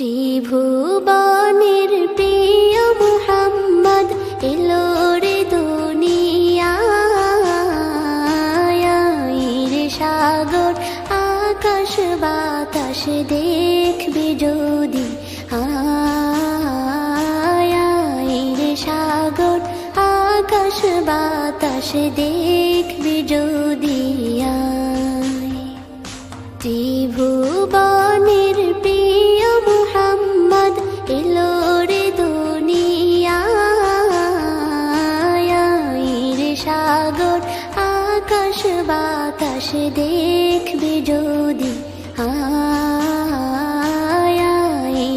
ত্রিভুবনের প্রিয় মুহাম্মদ এলো রে দুনিয়ায়, রে সাগর আকাশ বাতাস দেখবি যদি, রে সাগর আকাশ বাতাস দেখবি যদি। ত্রিভুবনের প্রিয় মুহাম্মদ এলো রে দুনিয়ায়, রে সাগর আকাশ বাতাস দেখবি যদি,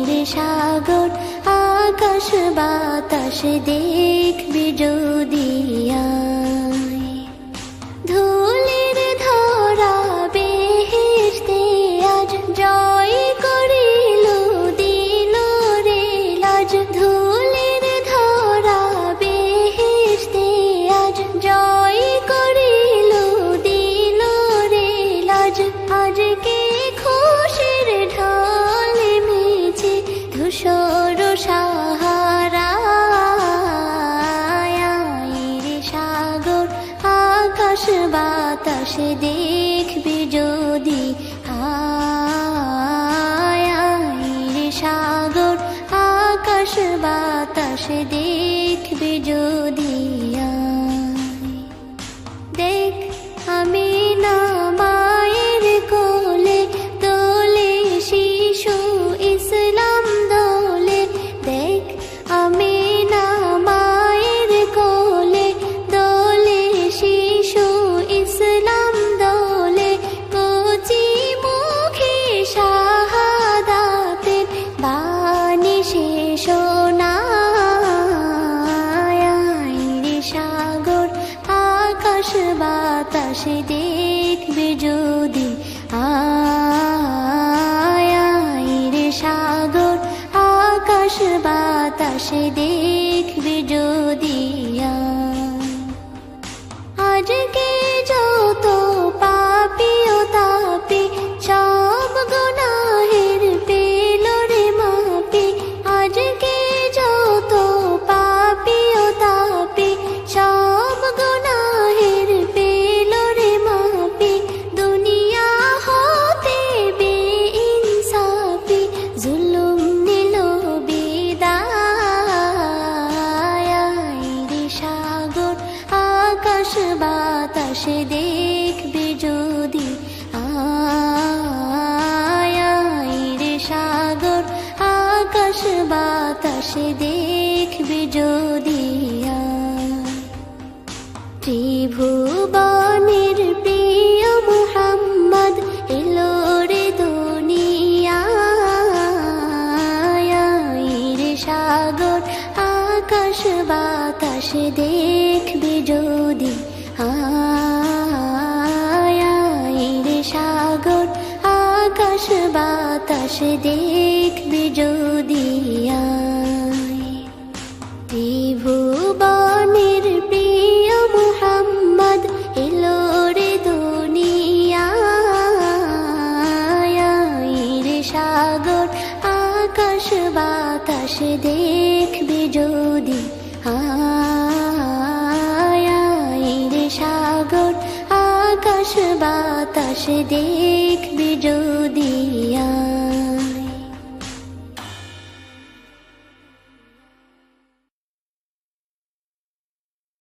রে সাগর আকাশ বাতাস দেখবি যদি। ধুলির ধরা বেহেশতে আজ জয় করিল দিল রে লাজ, ধুলির ধরা বেহেশতে আজ জয় করিল দিল রে লাজ। আজকে খুশির ঢল মেছে ধূসর সাহারা, রে সাগর আকাশ বাতাস দেখবি যদি, রে সাগর আকাশ বাতাস দেখবি যদি। দেখ আমি না মায়ের কোলে দোলে শিশু ইসলাম দোলে, দেখ আমি না মায়ের কোলে দোলে শিশু ইসলাম দোলে। কচি মুখে শাহাদাতের বাণী শেষ শোনায়, রে সাগর আকাশ বাতাস দেখবি যদি, রে সাগর আকাশ বাতাস দেখবি যদি। আজকে যত পাপী ও তাপী সব গুনাহের পেল রে মাপি, আজকে যত পাপী ও তাপী সব গুনাহের পেল রে মাপি। দুনিয়া হতে বেইনসাফি জুলুম নিল বিদায়, রে সাগর আকাশ বাতাস দেখবি যদি, রে সাগর আকাশ বাতাস দেখবি যদি। ত্রিভুবনের প্রিয় মুহাম্মদ এলো রে দুনিয়ায়, রে সাগর আকাশ বাতাস দেখবি যদি, রে সাগর আকাশ বাতাস দেখবি যদি। ত্রিভুবনের প্রিয় মুহাম্মদ এলো রে দুনিয়ায়, রে সাগর আকাশ বাতাস দেখবি যদি, রে সাগর আকাশ বাতাস দেখবি যদি।